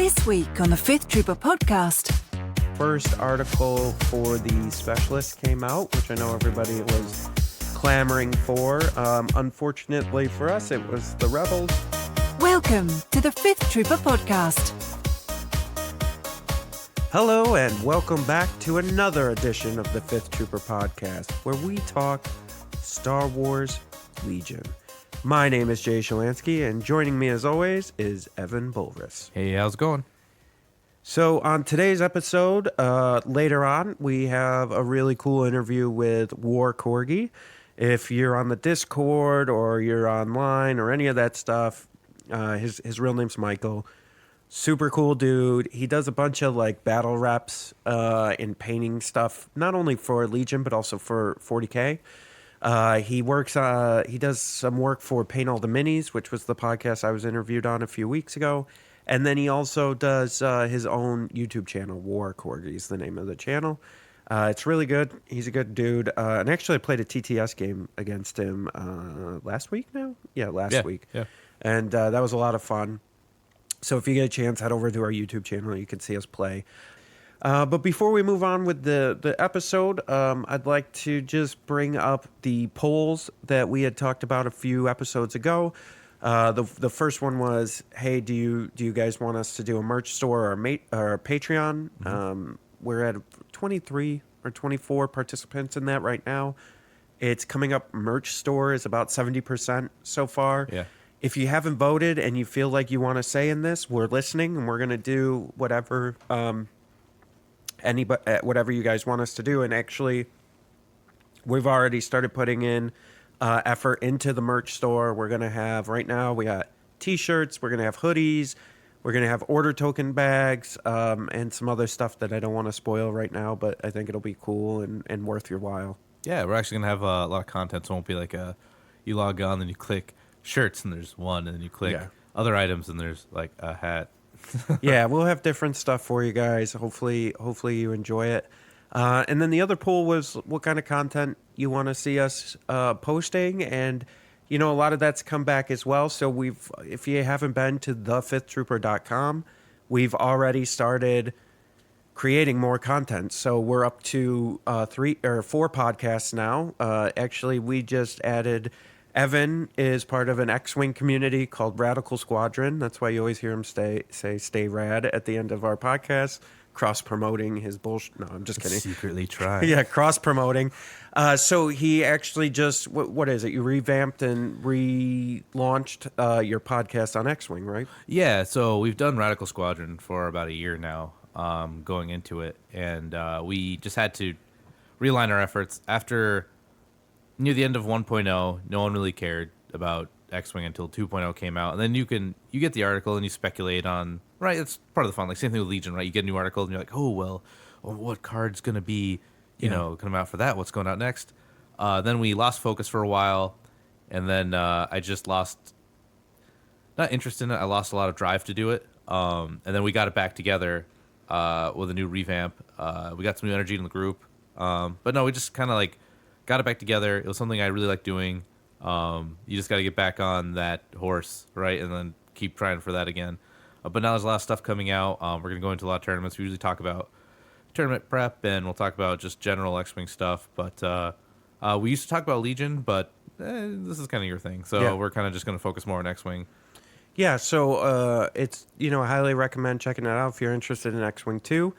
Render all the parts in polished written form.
This week on the Fifth Trooper podcast. First article for the specialist came out, which I know everybody was clamoring for. Unfortunately for us, it was the Rebels. Welcome to the Fifth Trooper podcast. Hello and welcome back to another edition of the Fifth Trooper podcast, where we talk Star Wars Legion. My name is Jay Shalansky, and joining me as always is Evan Bulris. Hey, how's it going? So on today's episode, later on, we have a really cool interview with War Corgi. If you're on the Discord or you're online or any of that stuff, his real name's Michael. Super cool dude. He does a bunch of like battle reps and painting stuff, not only for Legion but also for 40K. He does some work for Paint All the Minis, which was the podcast I was interviewed on a few weeks ago. And then he also does his own YouTube channel, War Corgi is the name of the channel. It's really good. He's a good dude. And actually I played a TTS game against him last week now? Yeah, last week. Yeah. And that was a lot of fun. So if you get a chance, head over to our YouTube channel. You can see us play. But before we move on with the episode, I'd like to just bring up the polls that we had talked about a few episodes ago. The first one was, hey, do you guys want us to do a merch store or Patreon? Mm-hmm. We're at 23 or 24 participants in that right now. It's coming up. Merch store is about 70% so far. Yeah. If you haven't voted and you feel like you want to say in this, we're listening and we're going to do whatever whatever you guys want us to do. And actually, we've already started putting in effort into the merch store. We're going to have, right now, we got t-shirts, we're going to have hoodies, we're going to have order token bags, and some other stuff that I don't want to spoil right now, but I think it'll be cool and worth your while. Yeah, we're actually going to have a lot of content, so it won't be like you log on, then you click shirts, and there's one, and then you click other items, and there's like a hat. Yeah, we'll have different stuff for you guys. Hopefully you enjoy it. And then the other poll was what kind of content you want to see us posting. And, a lot of that's come back as well. So if you haven't been to thefifthtrooper.com, we've already started creating more content. So we're up to 3 or 4 podcasts now. Actually, we just added... Evan is part of an X-Wing community called Radical Squadron. That's why you always hear him stay rad at the end of our podcast, cross-promoting his bullshit. No, I'm just kidding. Secretly trying. Yeah, cross-promoting. So he actually just, what is it? You revamped and relaunched your podcast on X-Wing, right? Yeah, so we've done Radical Squadron for about a year now, going into it. And we just had to realign our efforts. After... near the end of 1.0, no one really cared about X-Wing until 2.0 came out. And then you get the article and you speculate on, right, it's part of the fun. Like same thing with Legion, right? You get a new article and you're like, what card's going to be, come out for that? What's going out next? Then we lost focus for a while. And then I just lost, not interest in it, I lost a lot of drive to do it. And then we got it back together with a new revamp. We got some new energy in the group. But no, we just kind of like, got it back together. It was something I really like doing. You just got to get back on that horse, right? And then keep trying for that again. But now there's a lot of stuff coming out. We're going to go into a lot of tournaments. We usually talk about tournament prep, and we'll talk about just general X-Wing stuff. But we used to talk about Legion, but this is kind of your thing. So we're kind of just going to focus more on X-Wing. Yeah, so it's, I highly recommend checking it out if you're interested in X-Wing 2.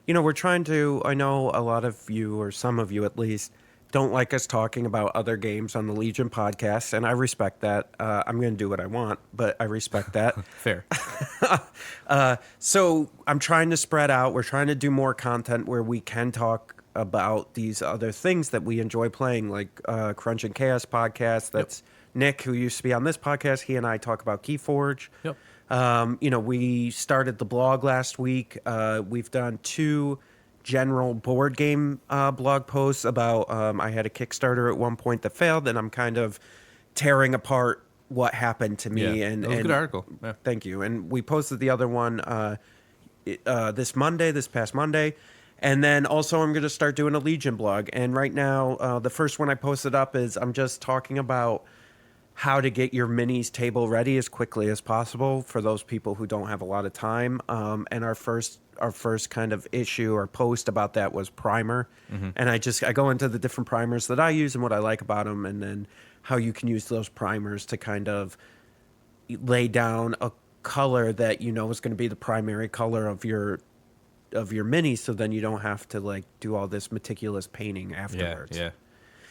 We're trying to, I know a lot of you, or some of you at least, don't like us talking about other games on the Legion podcast, and I respect that. I'm going to do what I want, but I respect that. Fair. So I'm trying to spread out. We're trying to do more content where we can talk about these other things that we enjoy playing, like Crunch and Chaos podcast. That's Nick, who used to be on this podcast. He and I talk about Keyforge. Yep. We started the blog last week. We've done 2 general board game blog posts about I had a Kickstarter at one point that failed, and I'm kind of tearing apart what happened to me. Yeah, that was a good article. Yeah. Thank you. And we posted the other one this past Monday. And then also I'm going to start doing a Legion blog. And right now, the first one I posted up is I'm just talking about how to get your minis table ready as quickly as possible for those people who don't have a lot of time. And our first kind of issue or post about that was primer. And I go into the different primers that I use and what I like about them, and then how you can use those primers to kind of lay down a color that you know is going to be the primary color of your mini, so then you don't have to like do all this meticulous painting afterwards. Yeah.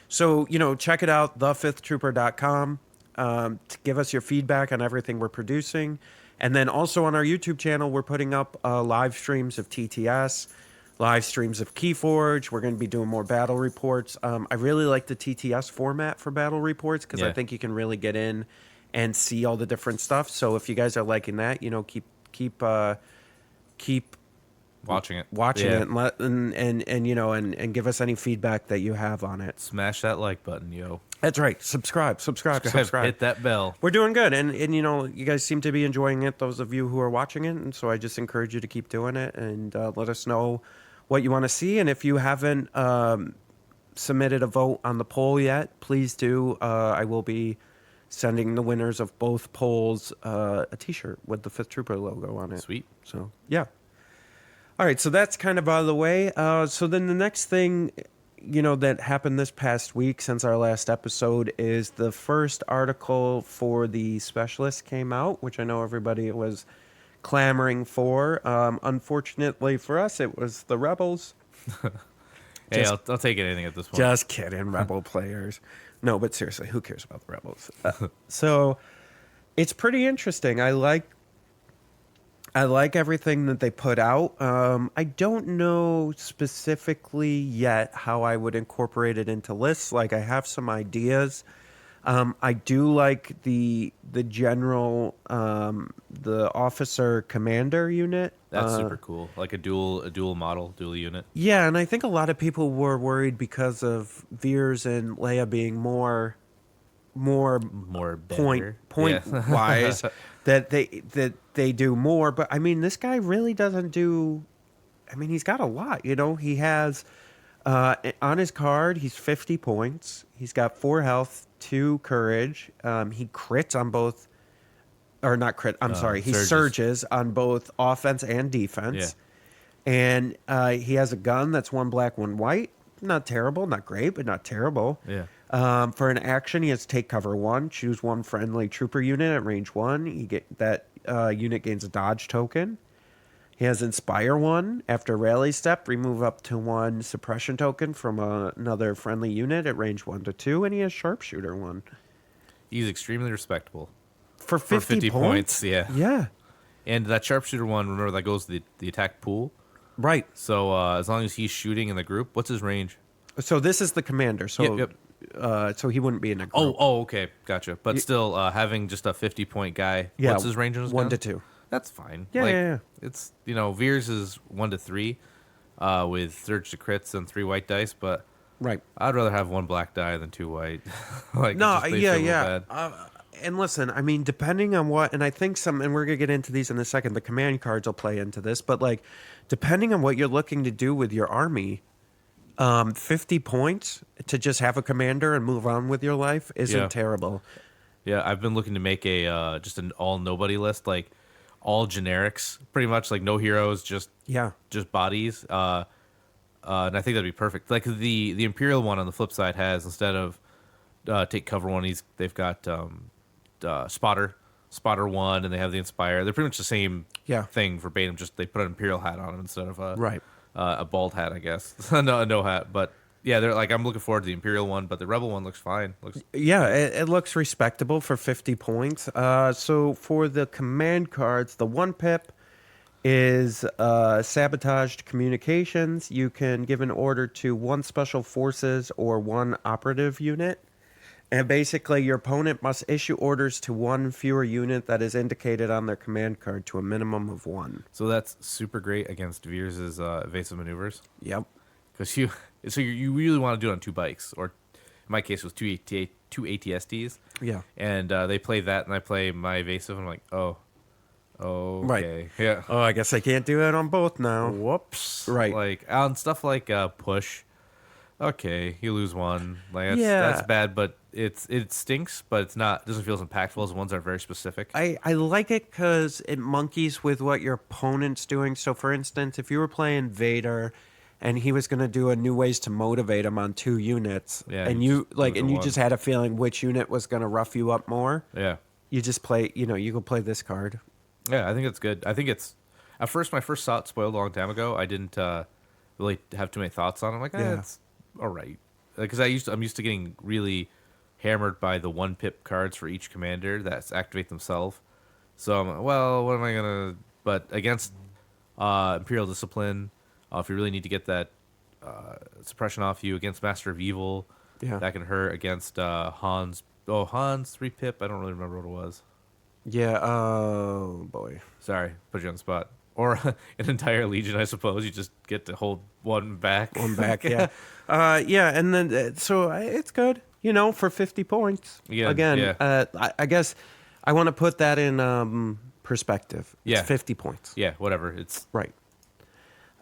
So, check it out, thefifthtrooper.com, to give us your feedback on everything we're producing. And then also on our YouTube channel, we're putting up live streams of TTS, live streams of Keyforge. We're going to be doing more battle reports. I really like the TTS format for battle reports because I think you can really get in and see all the different stuff. So if you guys are liking that, keep Watching it and give us any feedback that you have on it. Smash that like button, yo. That's right. Subscribe. Hit that bell. We're doing good, and you guys seem to be enjoying it, those of you who are watching it, and so I just encourage you to keep doing it, and let us know what you want to see. And if you haven't submitted a vote on the poll yet, please do. I will be sending the winners of both polls a t-shirt with the Fifth Trooper logo on it. Sweet. So yeah. All right, so that's kind of out of the way. So then the next thing, that happened this past week since our last episode is the first article for the Specialist came out, which I know everybody was clamoring for. Unfortunately for us, it was the Rebels. Hey, I'll take anything at this point. Just kidding, Rebel players. No, but seriously, who cares about the Rebels? So it's pretty interesting. I like everything that they put out. I don't know specifically yet how I would incorporate it into lists. Like, I have some ideas. I do like the general, the officer commander unit. That's super cool. Like a dual model, dual unit. Yeah, and I think a lot of people were worried because of Veers and Leia being more point wise that they do more. But I mean, this guy really doesn't do. I mean, he's got a lot. He has on his card, he's 50 points. He's got 4 health, 2 courage. He crits on both, or not crit. I'm sorry. He surges on both offense and defense. Yeah. And he has a gun that's 1 black, 1 white. Not terrible, not great, but not terrible. Yeah. For an action, he has take cover 1, choose 1 friendly trooper unit at range 1. Unit gains a dodge token. He has inspire 1. After rally step, remove up to 1 suppression token from another friendly unit at range 1 to 2, and he has sharpshooter 1. He's extremely respectable. For 50 points? Yeah. Yeah. And that sharpshooter 1, remember, that goes to the attack pool. Right. So as long as he's shooting in the group, what's his range? So this is the commander. So Yep. So he wouldn't be in a group. Oh, okay, gotcha. But still, having just a 50-point guy. Yeah, what's his range on his 1 gun? to 2. That's fine. Yeah. It's Veers is 1 to 3, with surge to crits and 3 white dice. But right, I'd rather have 1 black die than 2 white. And listen, I mean, depending on what, and I think and we're gonna get into these in a second. The command cards will play into this, but like, depending on what you're looking to do with your army. 50 points to just have a commander and move on with your life isn't terrible. Yeah, I've been looking to make a just an all nobody list, like all generics, pretty much, like no heroes, just bodies. And I think that'd be perfect. Like the Imperial one on the flip side has, instead of take cover 1, they've got spotter 1, and they have the inspire. They're pretty much the same thing verbatim. Just they put an Imperial hat on them instead of a bald hat, I guess. no hat, but yeah, they're like, I'm looking forward to the Imperial one, but the Rebel one looks fine. It looks respectable for 50 points. So for the command cards, the 1 pip is sabotaged communications. You can give an order to 1 special forces or 1 operative unit. And basically, your opponent must issue orders to 1 fewer unit that is indicated on their command card to a minimum of 1. So that's super great against Veers' evasive maneuvers. Yep. Because you really want to do it on 2 bikes, or in my case, it was 2 ATSTs. Yeah. And they play that, and I play my evasive, and I'm like, oh, okay. Right. Yeah. Oh, I guess I can't do that on both now. Whoops. Right. Like on stuff like push. okay, you lose one. Like Yeah. that's bad, but it stinks, but it's not. It doesn't feel as impactful as the ones that are very specific. I like it because it monkeys with what your opponent's doing. So, for instance, if you were playing Vader and he was going to do a new ways to motivate him on 2 units, Yeah, and you you just do it to and you one. just had a feeling which unit was going to rough you up more, Yeah, you just play. You go play this card. yeah, I think it's good. I think it's at first my first saw it spoiled a long time ago. I didn't really have too many thoughts on it. I'm like, Yeah. it's all right, because I'm used to getting really hammered by the 1 pip cards for each commander that activate themselves. So I'm like, well, what am I gonna? But against Imperial Discipline, if you really need to get that suppression off you against Master of Evil, Yeah. that can hurt against Hans. Oh, Hans 3 pip. I don't really remember what it was. Yeah. Oh boy. Sorry, put you on the spot. Or an entire legion, I suppose. You just get to hold one back. One back. Yeah. Yeah. And then it's good. For 50 points. Yeah, Again. yeah. I guess I want to put that in perspective. Yeah. It's 50 points. Yeah, whatever. It's Right.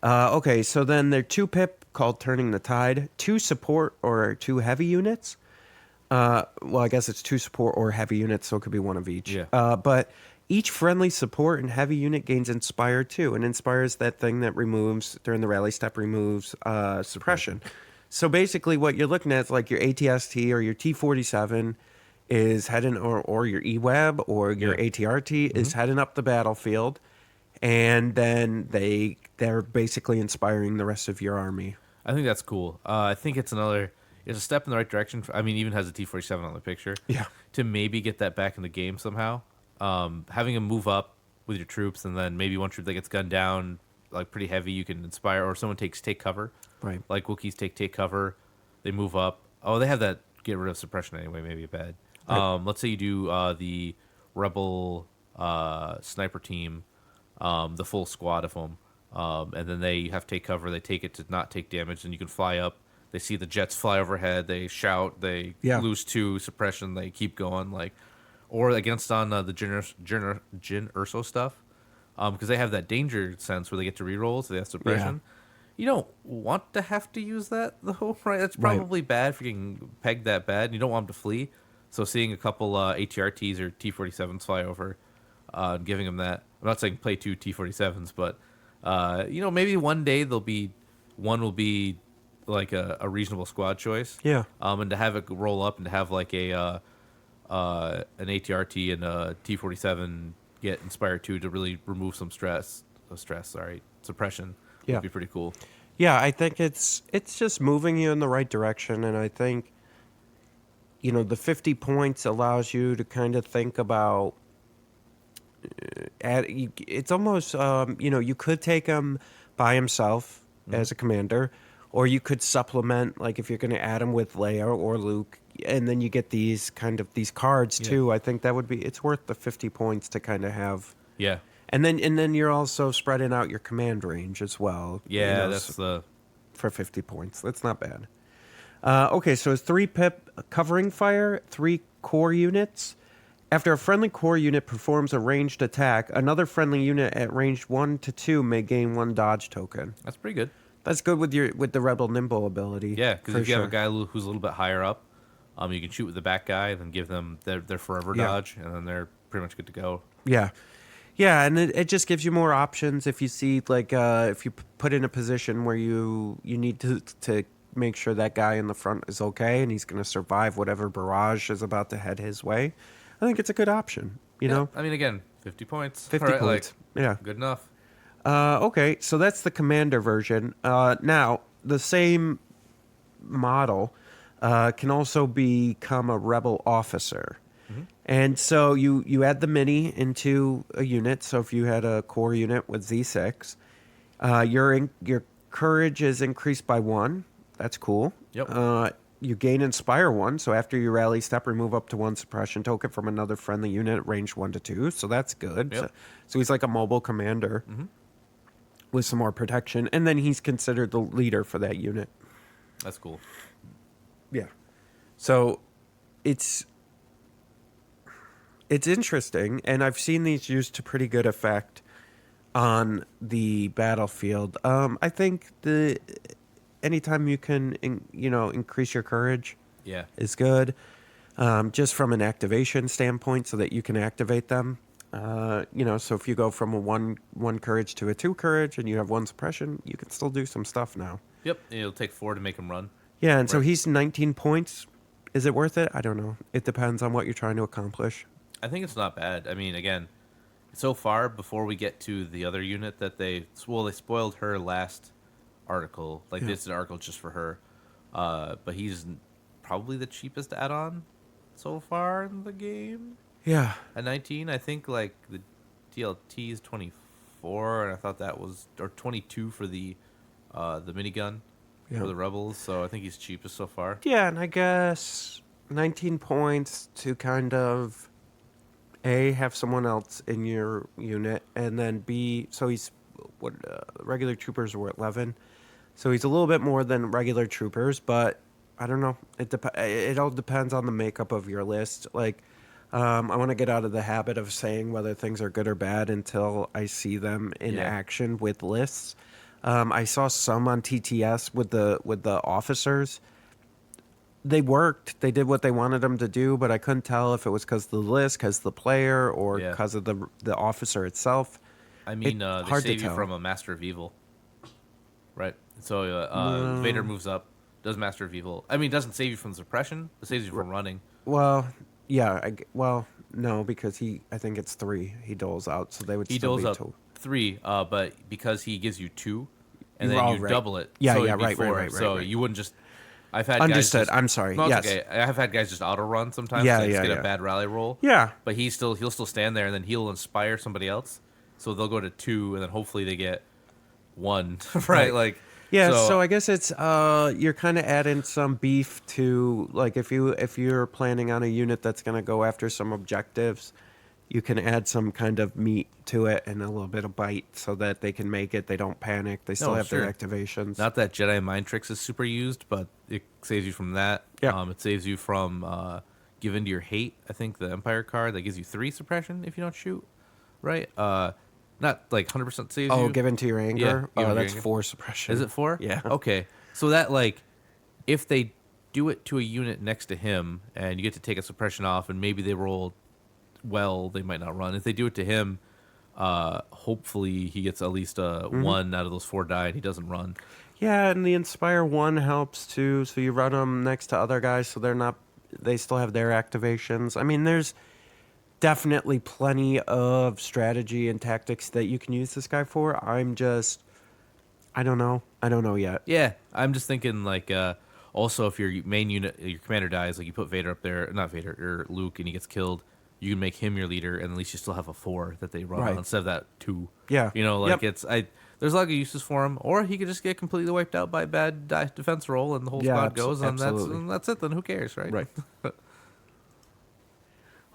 Okay, so then they're 2 pip called Turning the Tide, 2 support or 2 heavy units. Well, I guess it's 2 support or heavy units, so it could be one of each. Yeah. But each friendly support and heavy unit gains Inspire too, and Inspire is that thing that removes, during the rally step, removes suppression. So basically what you're looking at is like your ATST or your T-47 is heading, or your E-Web or your Yeah. ATRT is heading up the battlefield, and then they're basically inspiring the rest of your army. I think that's cool. I think it's a step in the right direction. I mean, even has a T-47 on the picture. Yeah. To maybe get that back in the game somehow. Having him move up with your troops, and then maybe one troop that gets gunned down, like pretty heavy, you can inspire, or someone take cover. Right. Like Wookiees take cover, they move up. Oh, they have that get rid of suppression anyway. Maybe bad. Right. Let's say you do the rebel sniper team, the full squad of them, and then they have to take cover. They take it to not take damage, and you can fly up. They see the jets fly overhead. They shout. They Yeah. lose 2 suppression. They keep going. Or against on the Jin Urso stuff, because they have that danger sense where they get to rerolls. They have suppression. You don't want to have to use that though, right? That's Right. probably bad if you're getting pegged that bad. And you don't want them to flee. So seeing a couple ATRTs or T-47s fly over, and giving them that. I'm not saying play 2 T-47s, but maybe one day one will be like a reasonable squad choice. Yeah. And to have it roll up and to have like an ATRT and a T-47 get Inspired 2 to really remove some suppression Yeah. would be pretty cool. Yeah, I think it's just moving you in the right direction, and I think the 50 points allows you to kind of think about it's almost you could take him by himself as a commander, or you could supplement, like if you're going to add him with Leia or Luke, and then you get these cards Yeah. too. I think it's worth the 50 points to kind of have. Yeah. And then you're also spreading out your command range as well. Yeah, that's the... for 50 points. That's not bad. Okay, so it's 3 pip covering fire, 3 core units. After a friendly core unit performs a ranged attack, another friendly unit at range 1 to 2 may gain 1 dodge token. That's pretty good. That's good with the rebel nimble ability. Yeah, because for if you have sure. a guy who's a little bit higher up, you can shoot with the back guy and then give them their forever Yeah. dodge, and then they're pretty much good to go. Yeah. Yeah, and it just gives you more options if you see, like, if you put in a position where you need to make sure that guy in the front is okay and he's going to survive whatever barrage is about to head his way. I think it's a good option, you know? I mean, again, 50 points. 50 All right, points. Yeah. Good enough. Okay, so that's the commander version. Now, the same model can also become a rebel officer. And so you add the mini into a unit. So if you had a core unit with Z6, your courage is increased by 1. That's cool. Yep. You gain Inspire 1. So after you rally step, remove up to 1 suppression token from another friendly unit at range 1 to 2. So that's good. Yep. So he's like a mobile commander with some more protection. And then he's considered the leader for that unit. That's cool. Yeah. So it's interesting, and I've seen these used to pretty good effect on the battlefield. I think anytime you can, increase your courage Yeah. is good. Just from an activation standpoint, so that you can activate them. So if you go from a one courage to a 2 courage, and you have 1 suppression, you can still do some stuff now. Yep. It'll take 4 to make him run. Yeah, and so Right. he's 19 points. Is it worth it? I don't know. It depends on what you're trying to accomplish. I think it's not bad. I mean, again, so far before we get to the other unit that they spoiled her last article. Like this is an article just for her. But he's probably the cheapest add-on so far in the game. Yeah. At 19, I think like the DLT is 24, and I thought that was or 22 for the minigun for the rebels. So I think he's cheapest so far. Yeah, and I guess 19 points to kind of A, have someone else in your unit, and then B, so he's regular troopers were 11. So he's a little bit more than regular troopers, but I don't know. It all depends on the makeup of your list. Like, I want to get out of the habit of saying whether things are good or bad until I see them in action with lists. I saw some on TTS with the officers. They worked. They did what they wanted them to do, but I couldn't tell if it was because of the list, because of the player, or because of the officer itself. I mean, they hard to save you tell. from a Master of Evil, right? So Vader moves up, does Master of Evil. I mean, it doesn't save you from suppression. It saves you from running. Well, yeah. No, because I think it's 3 he doles out, so they would He still doles be up 2. 3, but because he gives you 2, and then Oh, you right. double it. Yeah, so yeah, it'd be right, 4. right. So you wouldn't just. I've had Understood. Guys just, I'm sorry. No, it's Yes. okay. I've had guys just auto run sometimes. Yeah, to just yeah, get yeah. a bad rally roll. Yeah. But he'll still stand there, and then he'll inspire somebody else. So they'll go to 2, and then hopefully they get 1. Right? Like. Yeah, so I guess it's you're kind of adding some beef to, like, if you're planning on a unit that's going to go after some objectives, you can add some kind of meat to it and a little bit of bite so that they can make it. They don't panic. They still have their activations. Not that Jedi Mind Tricks is super used, but it saves you from that. Yeah. It saves you from Give In to Your Hate. I think the Empire card that gives you 3 suppression if you don't shoot. Right? Not like 100% saves you. Oh, given to your anger? Yeah, given to That's your anger. 4 suppression. Is it 4? Yeah. Okay. So that, like, if they do it to a unit next to him and you get to take a suppression off and maybe they roll well, they might not run. If they do it to him, hopefully he gets at least a 1 out of those 4 die and he doesn't run. Yeah, and the Inspire 1 helps too. So you run them next to other guys so they still have their activations. I mean, there's definitely plenty of strategy and tactics that you can use this guy for. I don't know yet. Yeah, I'm just thinking, like, also if your main unit, your commander dies, like you put Vader up there, not Vader, or Luke, and he gets killed, you can make him your leader, and at least you still have a 4 that they run Right. on instead of that 2. Yeah. You know, like Yep. there's a lot of uses for him, or he could just get completely wiped out by a bad defense roll, and the whole squad goes, and absolutely. that's it. Then who cares, right? Right.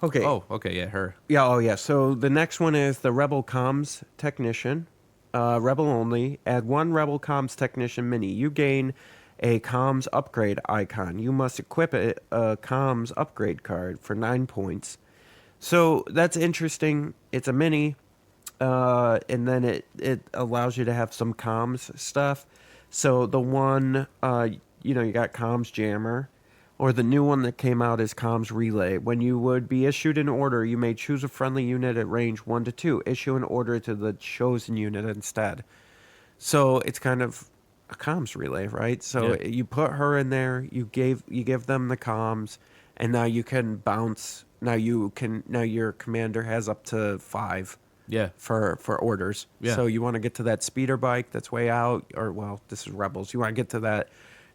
Okay. Oh, okay, yeah, her. Yeah, oh yeah. So the next one is the Rebel Comms Technician. Rebel only. Add 1 Rebel Comms Technician mini. You gain a comms upgrade icon. You must equip a comms upgrade card for 9 points. So that's interesting. It's a mini, and then it allows you to have some comms stuff. So the one, you got comms jammer, or the new one that came out is comms relay. When you would be issued an order, you may choose a friendly unit at range 1 to 2. Issue an order to the chosen unit instead. So it's kind of a comms relay, right? So you put her in there, you give them the comms, and now you can bounce. Now your commander has up to 5 Yeah. for orders. Yeah. So you want to get to that speeder bike that's way out, or, well, this is Rebels. You want to get to that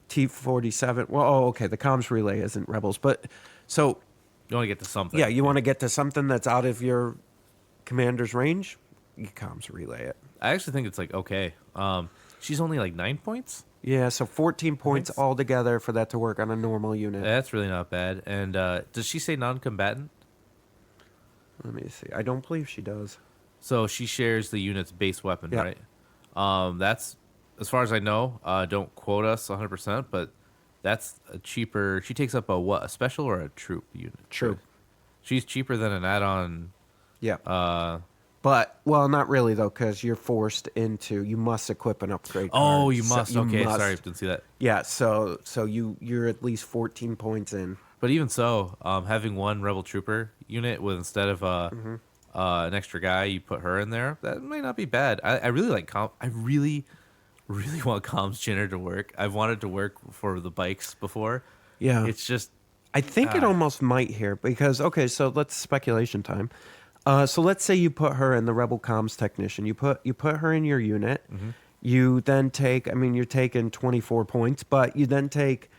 T-47. Well, okay, the comms relay isn't Rebels, but so You want to get to something. yeah, you want to get to something that's out of your commander's range. You comms relay it. I actually think it's like okay. She's only like 9 points. Yeah, so 14 points Thanks. altogether for that to work on a normal unit. That's really not bad. And does she say non-combatant? Let me see. I don't believe she does. So she shares the unit's base weapon, Yeah. right? That's, as far as I know, don't quote us 100%, but that's a cheaper. She takes up a special or a troop unit? Troop. She's cheaper than an add-on Yeah. But, well, not really, though, because you're forced into, you must equip an upgrade Oh, card. you So must. Okay, sorry, didn't see that. Yeah, so you're at least 14 points in. But even so, having one rebel trooper unit with instead of an extra guy, you put her in there. That might not be bad. I really like I really, really want Comms Jinner to work. I've wanted to work for the bikes before. Yeah. It's just I think it almost might here because, okay, so let's speculation time. So let's say you put her in the Rebel Comms Technician. You put her in your unit. You then take, I mean, you're taking 24 points, but you then take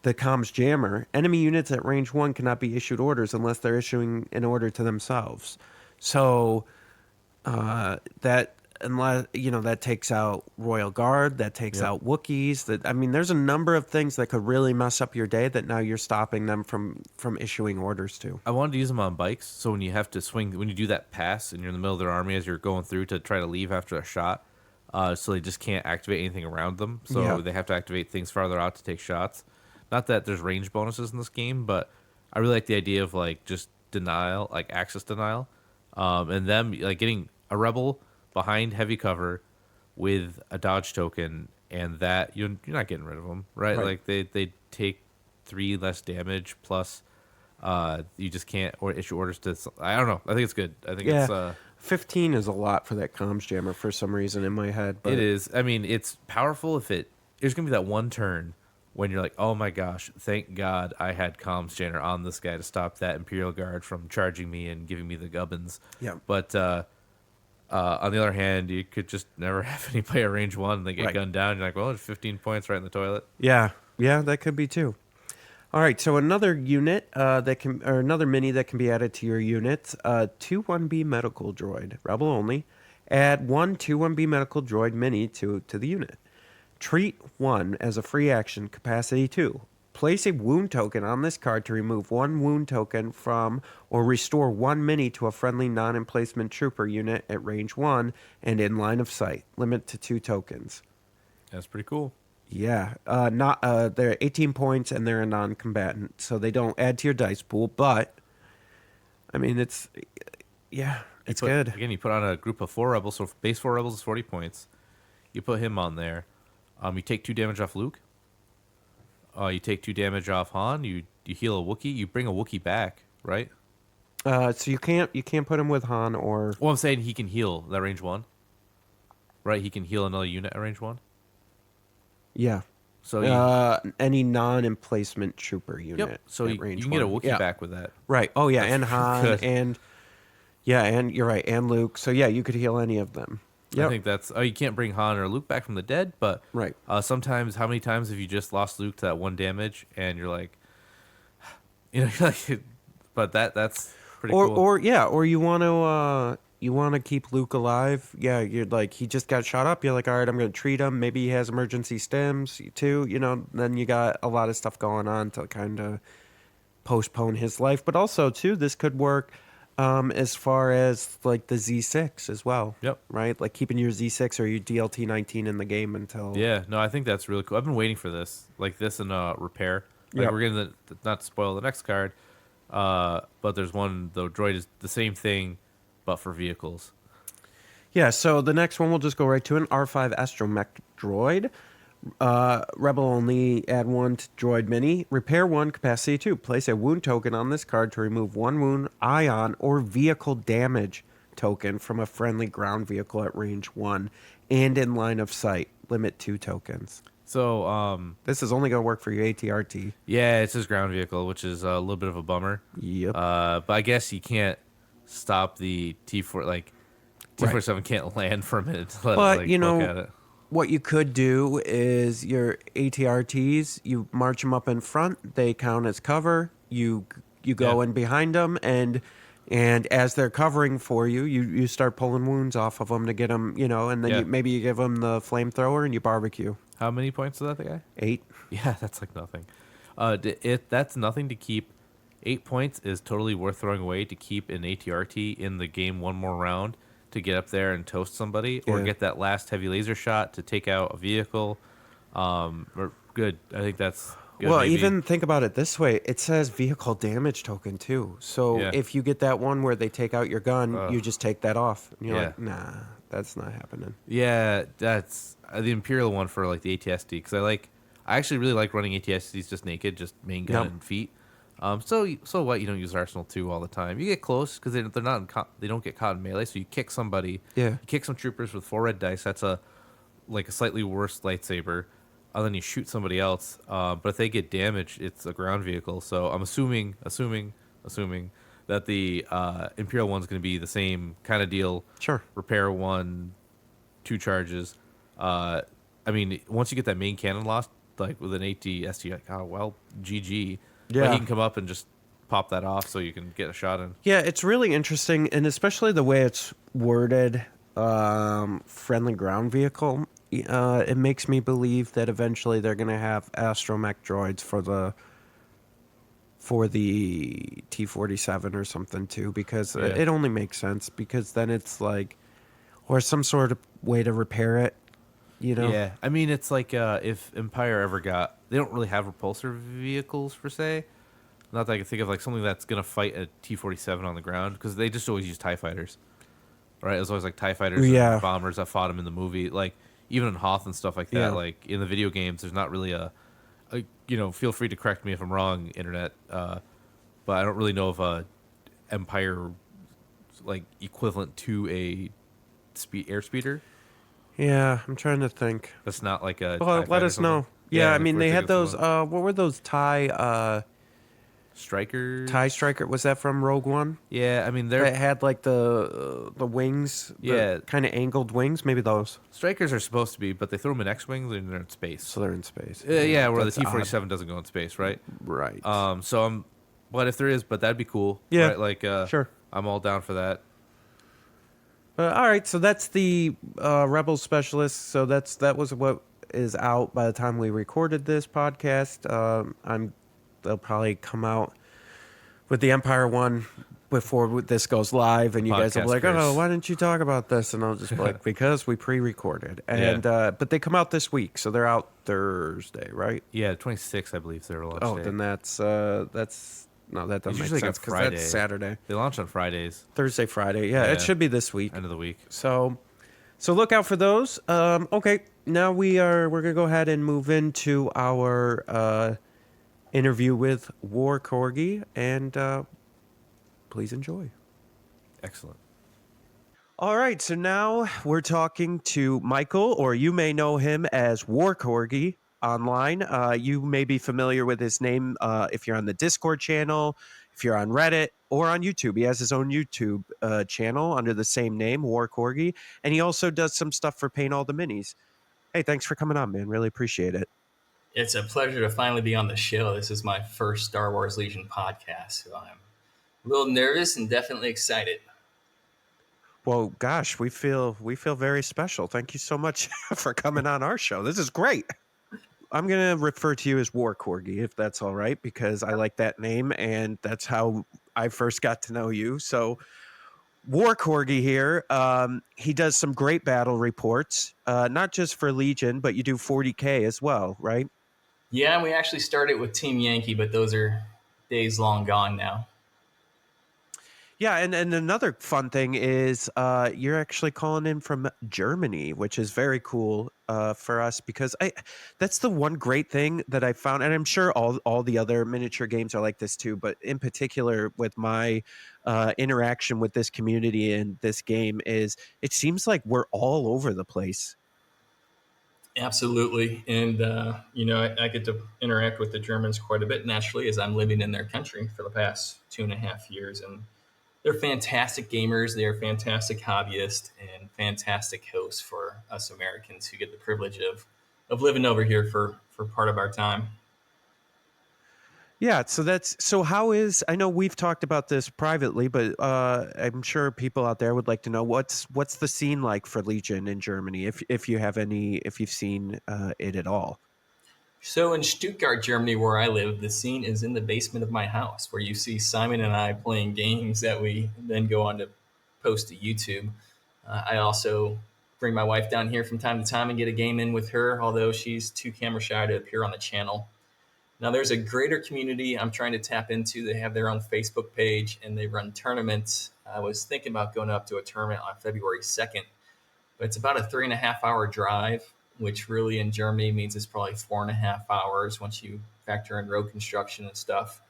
the Comms Jammer. Enemy units at range 1 cannot be issued orders unless they're issuing an order to themselves. So that unless that takes out Royal Guard, that takes out Wookiees. That, I mean, there's a number of things that could really mess up your day that now you're stopping them from issuing orders to. I wanted to use them on bikes, so when you have to swing, when you do that pass and you're in the middle of their army as you're going through to try to leave after a shot, so they just can't activate anything around them. So they have to activate things farther out to take shots. Not that there's range bonuses in this game, but I really like the idea of like just denial, like access denial, and them like getting a rebel behind heavy cover with a dodge token, and that you're not getting rid of them, right? Like they take 3 less damage plus you just can't or issue orders to. I don't know. I think it's good. I think it's 15 is a lot for that Comms Jammer for some reason in my head. But it is. I mean, it's powerful if there's gonna be that one turn when you're like, oh my gosh, thank God I had Comms Jammer on this guy to stop that Imperial Guard from charging me and giving me the gubbins. Yeah. But on the other hand, you could just never have anybody at range 1 and they get gunned down. You're like, well, there's 15 points right in the toilet. Yeah, that could be too. All right, so another unit another mini that can be added to your units, 2-1B medical droid, rebel only. Add 1 2-1B medical droid mini to the unit. Treat 1 as a free action, capacity 2. Place a wound token on this card to remove 1 wound token from or restore 1 mini to a friendly non-emplacement trooper unit at range 1 and in line of sight. Limit to 2 tokens. That's pretty cool. Yeah, they're 18 points and they're a non-combatant, so they don't add to your dice pool. But I mean, it's good. Again, you put on a group of 4 rebels, so base 4 rebels is 40 points. You put him on there. You take 2 damage off Luke. You take 2 damage off Han. You heal a Wookiee. You bring a Wookiee back, right? So you can't put him with Han or. Well, I'm saying he can heal that range 1, right? He can heal another unit at range 1. Yeah. So any non-emplacement trooper unit. Yep. So at you range can get a 1. Wookiee back with that. Right. Oh yeah, That's and Han good. and you're right, and Luke. So yeah, you could heal any of them. Yep. I think that's. Oh, you can't bring Han or Luke back from the dead, but Right. Sometimes, how many times have you just lost Luke to that 1 damage, and you're like, you're like, but that's pretty cool. Or you want to keep Luke alive. Yeah, you're like, he just got shot up. You're like, all right, I'm going to treat him. Maybe he has emergency stims too. Then you got a lot of stuff going on to kind of postpone his life. But also too, this could work as far as like the Z6 as well. Yep. Right, like keeping your Z6 or your DLT 19 in the game until. Yeah, no, I think that's really cool. I've been waiting for this, like this and repair. Like Yep. we're getting not to spoil the next card, but there's one. The droid is the same thing, but for vehicles. Yeah, so the next one we'll just go right to an R5 Astromech droid. Rebel only, add 1 to droid mini. Repair 1, capacity 2. Place a wound token on this card to remove 1 wound, ion, or vehicle damage token from a friendly ground vehicle at range 1 and in line of sight. Limit 2 tokens. So This is only going to work for your ATRT. yeah, it's his ground vehicle, which is a little bit of a bummer. Yep. But I guess you can't stop the T4 like T-47 can't land for a minute to let But, it, like, poke at it. What you could do is your ATRTs, you march them up in front. They count as cover. You go in behind them, and as they're covering for you, you start pulling wounds off of them to get them, and then maybe you give them the flamethrower and you barbecue. How many points is that the guy? 8. Yeah, that's like nothing. That's nothing to keep. 8 points is totally worth throwing away to keep an ATRT in the game one more round to get up there and toast somebody or get that last heavy laser shot to take out a vehicle. Or good. I think that's good, maybe. even think about it this way. It says vehicle damage token too. So Yeah. if you get that one where they take out your gun, you just take that off. And you're Yeah. like, nah, that's not happening. Yeah, that's the Imperial one for like the ATSD because I actually really like running ATSDs just naked, just main gun Yep. and feet. So what? You don't use Arsenal 2 all the time. You get close because they're not they don't get caught in melee. So you kick somebody. Yeah. You kick some troopers with 4 red dice. That's a slightly worse lightsaber. And then you shoot somebody else. But if they get damaged, it's a ground vehicle. So I'm assuming that the Imperial one's going to be the same kind of deal. Sure. Repair 1, 2 charges. I mean, once you get that main cannon lost, like with an AT-ST, like, oh, well, GG. Yeah. But he can come up and just pop that off so you can get a shot in. Yeah, it's really interesting, and especially the way it's worded, friendly ground vehicle. It makes me believe that eventually they're going to have astromech droids for the T-47 or something too, because Yeah. it only makes sense, because then it's like, or some sort of way to repair it, you know? Yeah, I mean, it's like if Empire ever they don't really have repulsor vehicles per se. Not that I can think of like something that's gonna fight a T-47 on the ground because they just always use TIE fighters, right? It was always like TIE fighters Yeah. and bombers that fought him in the movie, like even in Hoth and stuff like that. Yeah. Like in the video games, there's not really feel free to correct me if I'm wrong, internet, but I don't really know of a Empire like equivalent to a airspeeder. Yeah, I'm trying to think. That's not like a. Well, TIE let fighter us or something. know. Yeah, I if mean, we're they had thinking of those, someone- what were those TIE Striker. Striker? Was that from Rogue One? Yeah, I mean That they're had like the wings, Yeah. kind of angled wings. Maybe those. Strikers are supposed to be, but they throw them in X-wings and they're in space. So they're in space. Yeah, where the That's T-47 doesn't go in space, right? odd. Right. But if there is, but that'd be cool. Yeah, right? Like sure. I'm all down for that. All right, so that's the Rebel Specialist. So that was what is out by the time we recorded this podcast. They'll probably come out with the Empire one before this goes live, and you guys will be like, Podcasters. "Oh, why didn't you talk about this?" And I'll just be like, "Because we pre-recorded." And Yeah. but they come out this week, so they're out Thursday, right? Yeah, 26, I believe, is their launch day. Then that's no, that doesn't make usually sense like because Friday. that's Saturday, They launch on Fridays, Thursday, Friday. Yeah, Yeah. it should be this week. end of the week. So look out for those. Okay, now we're gonna go ahead and move into our interview with War Corgi, and please enjoy. Excellent. All right, so now we're talking to Michael, or you may know him as War Corgi online. You may be familiar with his name if you're on the Discord channel, if you're on Reddit, or on YouTube. He has his own YouTube channel under the same name, War Corgi, and he also does some stuff for Paint All the Minis. Hey, thanks for coming on, man. Really appreciate it. It's a pleasure to finally be on the show. This is my first Star Wars Legion podcast, so I'm a little nervous and definitely excited. Well, gosh, we feel very special. Thank you so much for coming on our show. This is great. I'm going to refer to you as War Corgi, if that's all right, because I like that name, and that's how I first got to know you. So War Corgi here, he does some great battle reports, not just for Legion, but you do 40K as well, right? Yeah, we actually started with Team Yankee, but those are days long gone now. Yeah, and another fun thing is you're actually calling in from Germany, which is very cool for us, because that's the one great thing that I found, and I'm sure all the other miniature games are like this too, but in particular with my interaction with this community and this game is it seems like we're all over the place. Absolutely. And, I get to interact with the Germans quite a bit naturally as I'm living in their country for the past 2.5 years. And they're fantastic gamers. They're fantastic hobbyists and fantastic hosts for us Americans who get the privilege of living over here for part of our time. Yeah, so how is, I know we've talked about this privately, but I'm sure people out there would like to know what's the scene like for Legion in Germany, if you've seen it at all. So in Stuttgart, Germany, where I live, the scene is in the basement of my house, where you see Simon and I playing games that we then go on to post to YouTube. I also bring my wife down here from time to time and get a game in with her, although she's too camera shy to appear on the channel. Now, there's a greater community I'm trying to tap into. They have their own Facebook page and they run tournaments. I was thinking about going up to a tournament on February 2nd, but it's about a 3.5 hour drive, which really in Germany means it's probably 4.5 hours once you factor in road construction and stuff.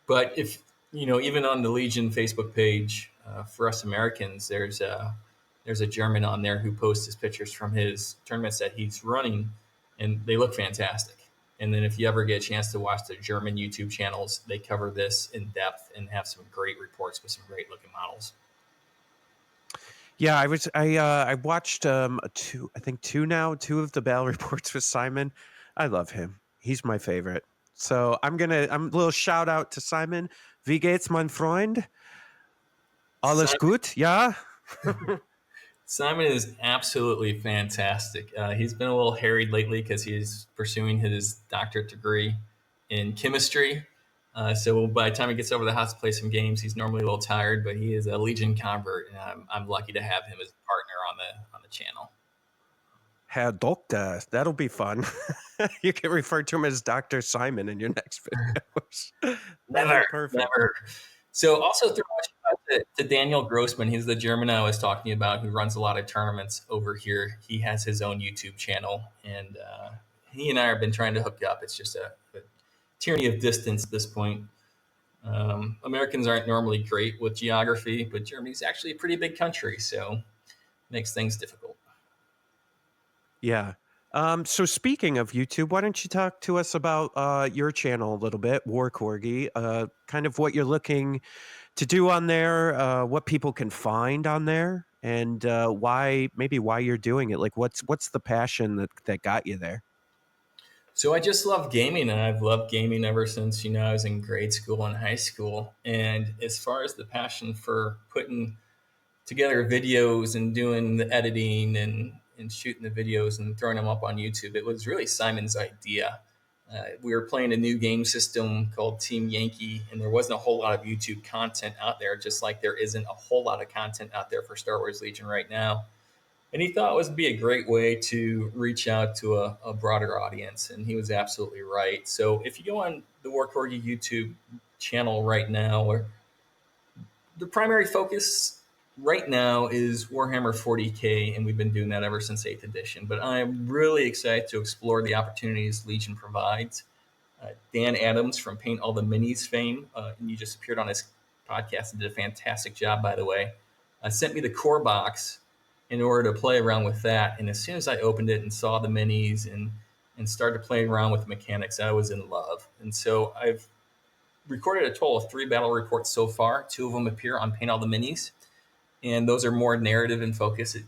But if, even on the Legion Facebook page, for us Americans, there's a German on there who posts his pictures from his tournaments that he's running, and they look fantastic. And then if you ever get a chance to watch the German YouTube channels, they cover this in depth and have some great reports with some great looking models. Yeah, I watched two of the battle reports with Simon. I love him. He's my favorite. So I'm a little shout out to Simon. Wie geht's, mein Freund? Alles Simon, gut? Ja. Simon is absolutely fantastic. He's been a little harried lately because he's pursuing his doctorate degree in chemistry. So by the time he gets over the house to play some games, he's normally a little tired, but he is a Legion convert, and I'm lucky to have him as a partner on the channel. Herr Doctor, that'll be fun. You can refer to him as Dr. Simon in your next videos. Never. So also throw a shout out to Daniel Grossman. He's the German I was talking about who runs a lot of tournaments over here. He has his own YouTube channel, and he and I have been trying to hook up. It's just a tyranny of distance at this point. Americans aren't normally great with geography, but Germany's actually a pretty big country, so it makes things difficult. Yeah. So speaking of YouTube, why don't you talk to us about your channel a little bit, War Corgi, kind of what you're looking to do on there, what people can find on there, and why you're doing it. Like, what's the passion that got you there? So I just love gaming, and I've loved gaming ever since, I was in grade school and high school. And as far as the passion for putting together videos and doing the editing and shooting the videos and throwing them up on YouTube, it was really Simon's idea. We were playing a new game system called Team Yankee, and there wasn't a whole lot of YouTube content out there, just like there isn't a whole lot of content out there for Star Wars Legion right now. And he thought it would be a great way to reach out to a broader audience, and he was absolutely right. So if you go on the War Corgi YouTube channel right now, or the primary focus right now is Warhammer 40K, and we've been doing that ever since 8th edition. But I'm really excited to explore the opportunities Legion provides. Dan Adams from Paint All the Minis fame, and you just appeared on his podcast and did a fantastic job, by the way, sent me the core box in order to play around with that. And as soon as I opened it and saw the minis and started playing around with the mechanics, I was in love. And so I've recorded a total of 3 battle reports so far. 2 of them appear on Paint All the Minis, and those are more narrative in focus.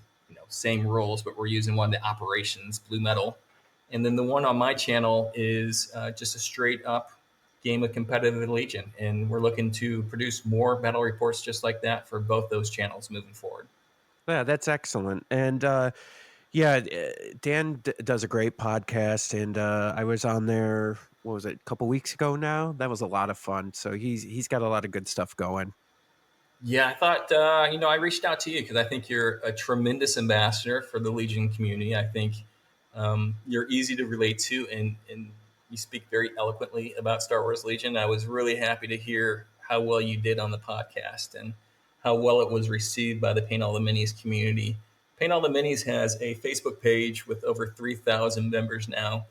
Same rules, but we're using one of the operations, Blue Metal. And then the one on my channel is just a straight up game of competitive Legion. And we're looking to produce more battle reports just like that for both those channels moving forward. Yeah, that's excellent. And Dan does a great podcast, and I was on there. What was it? A couple weeks ago now. That was a lot of fun. So he's got a lot of good stuff going. Yeah, I thought I reached out to you because I think you're a tremendous ambassador for the Legion community. I think you're easy to relate to, and you speak very eloquently about Star Wars Legion. I was really happy to hear how well you did on the podcast and how well it was received by the Paint All the Minis community. Paint All the Minis has a Facebook page with over 3,000 members now,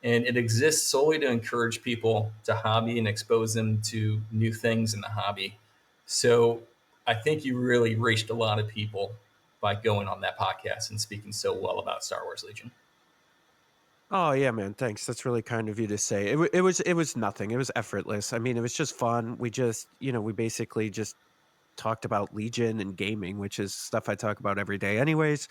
and it exists solely to encourage people to hobby and expose them to new things in the hobby. So I think you really reached a lot of people by going on that podcast and speaking so well about Star Wars Legion. Oh yeah, man. Thanks. That's really kind of you to say. It was nothing. It was effortless. I mean, it was just fun. We just, we basically just talked about Legion and gaming, which is stuff I talk about every day anyways.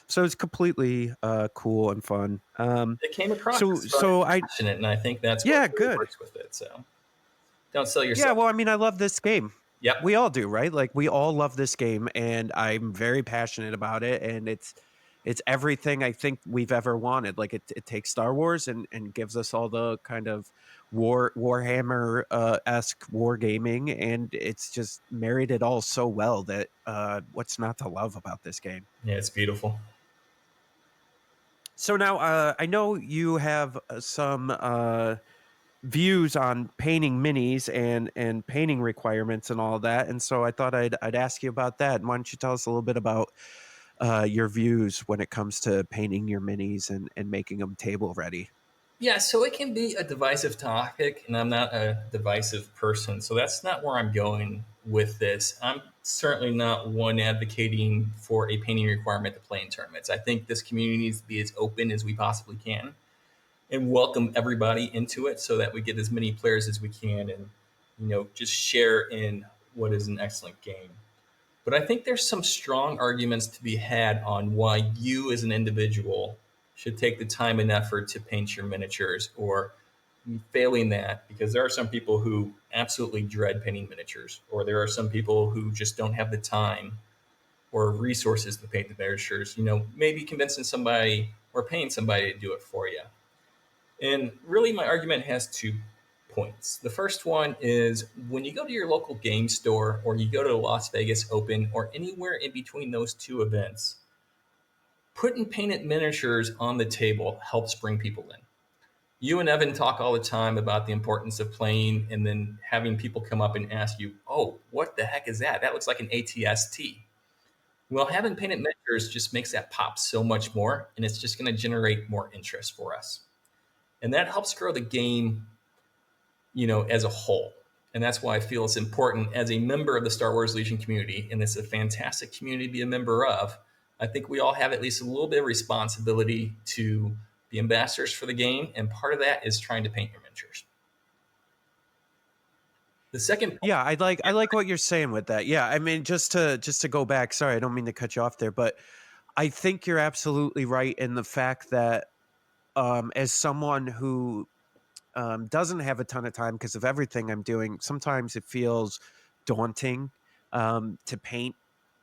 So it's completely cool and fun. It came across so I passionate, and I think that's what yeah, really good. works with it. So don't sell yourself. Yeah, well, I mean, I love this game. Yep. We all do, right? Like we all love this game, and I'm very passionate about it, and it's everything I think we've ever wanted. Like it takes Star Wars and gives us all the kind of Warhammer esque war gaming, and it's just married it all so well that what's not to love about this game? Yeah, it's beautiful. So now I know you have some views on painting minis and painting requirements and all that. And so I thought I'd ask you about that. And why don't you tell us a little bit about your views when it comes to painting your minis and making them table ready? Yeah, so it can be a divisive topic, and I'm not a divisive person, so that's not where I'm going with this. I'm certainly not one advocating for a painting requirement to play in tournaments. I think this community needs to be as open as we possibly can and welcome everybody into it so that we get as many players as we can and, just share in what is an excellent game. But I think there's some strong arguments to be had on why you as an individual should take the time and effort to paint your miniatures, or failing that, because there are some people who absolutely dread painting miniatures, or there are some people who just don't have the time or resources to paint the miniatures, maybe convincing somebody or paying somebody to do it for you. And really, my argument has 2 points. The first one is when you go to your local game store or you go to the Las Vegas Open or anywhere in between those two events, putting painted miniatures on the table helps bring people in. You and Evan talk all the time about the importance of playing and then having people come up and ask you, oh, what the heck is that? That looks like an ATST. Well, having painted miniatures just makes that pop so much more, and it's just going to generate more interest for us. And that helps grow the game, as a whole. And that's why I feel it's important as a member of the Star Wars Legion community, and it's a fantastic community to be a member of. I think we all have at least a little bit of responsibility to be ambassadors for the game, and part of that is trying to paint your miniatures. The second, Yeah, I like what you're saying with that. Yeah, I mean, just to go back. Sorry, I don't mean to cut you off there, but I think you're absolutely right in the fact that as someone who doesn't have a ton of time because of everything I'm doing, sometimes it feels daunting to paint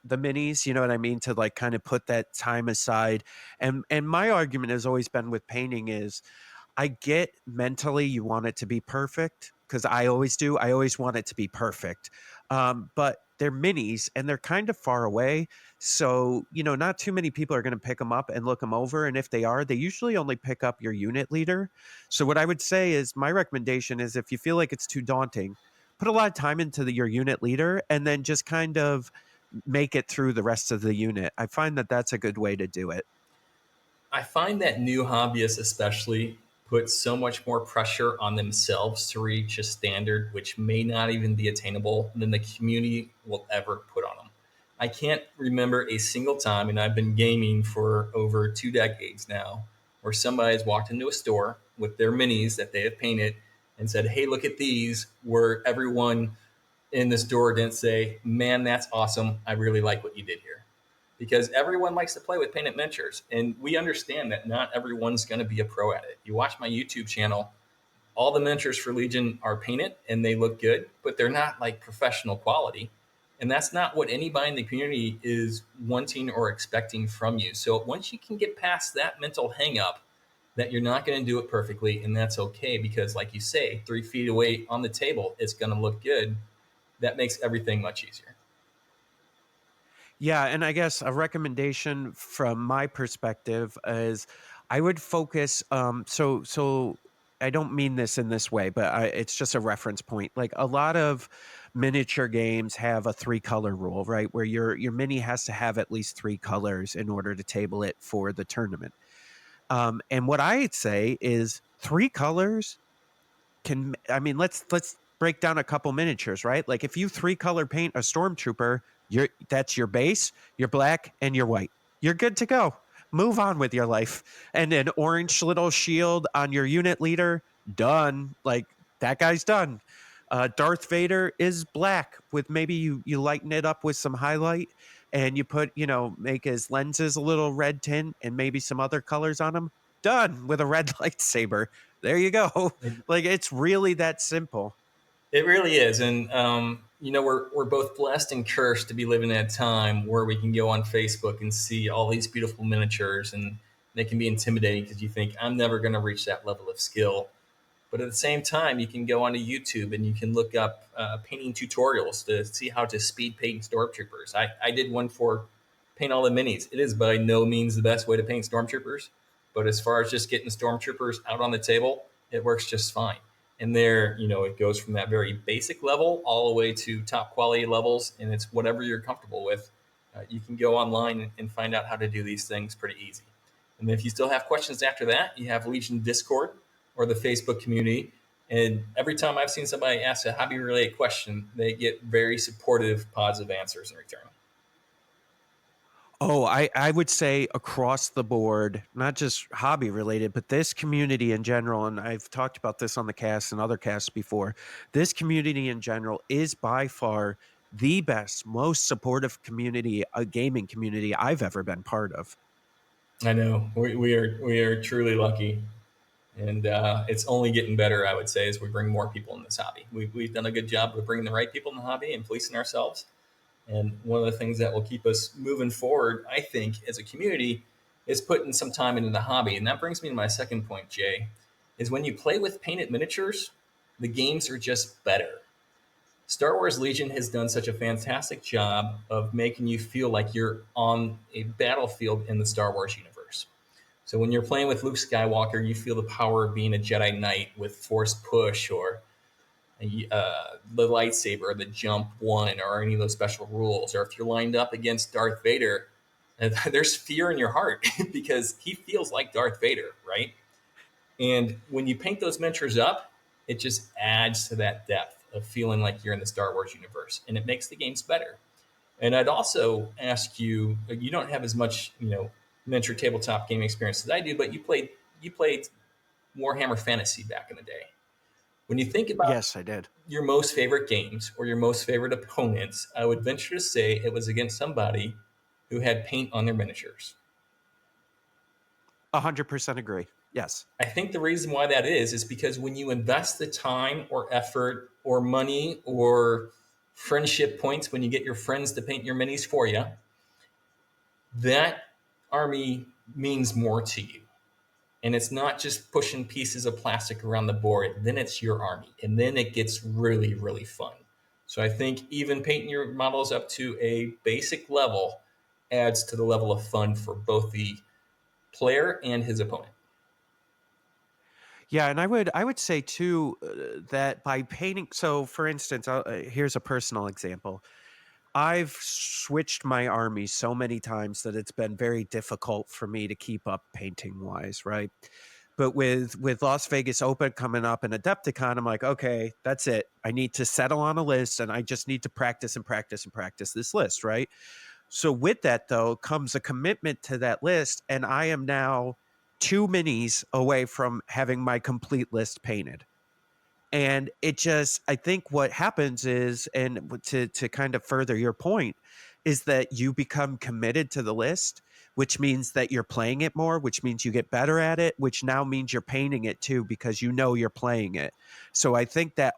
the minis. You know what I mean? To like kind of put that time aside. And my argument has always been with painting is I get mentally you want it to be perfect because I always do. I always want it to be perfect. But they're minis and they're kind of far away. So, not too many people are going to pick them up and look them over. And if they are, they usually only pick up your unit leader. So, what I would say is my recommendation is if you feel like it's too daunting, put a lot of time into your unit leader and then just kind of make it through the rest of the unit. I find that that's a good way to do it. I find that new hobbyists especially put so much more pressure on themselves to reach a standard which may not even be attainable than the community will ever put on them. I can't remember a single time, and I've been gaming for over 2 decades now, where somebody has walked into a store with their minis that they have painted and said, hey, look at these, where everyone in the store didn't say, man, that's awesome. I really like what you did here. Because everyone likes to play with painted miniatures. And we understand that not everyone's going to be a pro at it. You watch my YouTube channel, all the miniatures for Legion are painted and they look good, but they're not like professional quality. And that's not what anybody in the community is wanting or expecting from you. So once you can get past that mental hang up that you're not going to do it perfectly, and that's okay, because like you say, 3 feet away on the table, it's going to look good. That makes everything much easier. Yeah, and I guess a recommendation from my perspective is I would focus. So I don't mean this in this way, but it's just a reference point. Like a lot of miniature games have a 3-color rule, right? Where your mini has to have at least 3 colors in order to table it for the tournament. And what I'd say is 3 colors can. I mean, let's break down a couple miniatures, right? Like if you 3-color paint a stormtrooper, that's your base, your black, and your white. You're good to go. Move on with your life. And an orange little shield on your unit leader, done. Like that guy's done. Darth Vader is black with maybe you lighten it up with some highlight and you put, make his lenses a little red tint and maybe some other colors on him. Done with a red lightsaber. There you go. Like it's really that simple. It really is, and we're both blessed and cursed to be living in a time where we can go on Facebook and see all these beautiful miniatures, and they can be intimidating because you think I'm never going to reach that level of skill. But at the same time, you can go onto YouTube and you can look up painting tutorials to see how to speed paint stormtroopers. I did one for paint all the minis. It is by no means the best way to paint stormtroopers, but as far as just getting stormtroopers out on the table, it works just fine. And there, it goes from that very basic level all the way to top quality levels, and it's whatever you're comfortable with. You can go online and find out how to do these things pretty easy. And if you still have questions after that, you have Legion Discord or the Facebook community. And every time I've seen somebody ask a hobby related question, they get very supportive, positive answers in return. Oh, I would say across the board, not just hobby related, but this community in general. And I've talked about this on the cast and other casts before. This community in general is by far the best, most supportive community, a gaming community I've ever been part of. I know we are truly lucky, and it's only getting better. I would say as we bring more people in this hobby, we've done a good job of bringing the right people in the hobby and policing ourselves. And one of the things that will keep us moving forward, I think, as a community, is putting some time into the hobby. And that brings me to my second point, Jay, is when you play with painted miniatures, the games are just better. Star Wars Legion has done such a fantastic job of making you feel like you're on a battlefield in the Star Wars universe. So when you're playing with Luke Skywalker, you feel the power of being a Jedi Knight with Force Push or the lightsaber, the jump one, or any of those special rules. Or if you're lined up against Darth Vader, there's fear in your heart because he feels like Darth Vader, right? And when you paint those miniatures up, it just adds to that depth of feeling like you're in the Star Wars universe, and it makes the games better. And I'd also ask you, you don't have as much, miniature tabletop game experience as I do, but you played Warhammer Fantasy back in the day. When you think about Yes, I did. your most favorite games or your most favorite opponents, I would venture to say it was against somebody who had paint on their miniatures. 100% agree. Yes. I think the reason why that is because when you invest the time or effort or money or friendship points, when you get your friends to paint your minis for you, that army means more to you. And it's not just pushing pieces of plastic around the board. Then it's your army. And then it gets really, really fun. So I think even painting your models up to a basic level adds to the level of fun for both the player and his opponent. Yeah, and I would say too that by painting. So, for instance, here's a personal example. I've switched my army so many times that it's been very difficult for me to keep up painting wise, right? But with Las Vegas Open coming up and Adepticon, I'm like, okay, that's it. I need to settle on a list, and I just need to practice and practice and practice this list, right? So with that though comes a commitment to that list, and I am now two minis away from having my complete list painted. And it just, I think what happens is, and to kind of further your point, is that you become committed to the list, which means that you're playing it more, which means you get better at it, which now means you're painting it too, because you know you're playing it. So I think that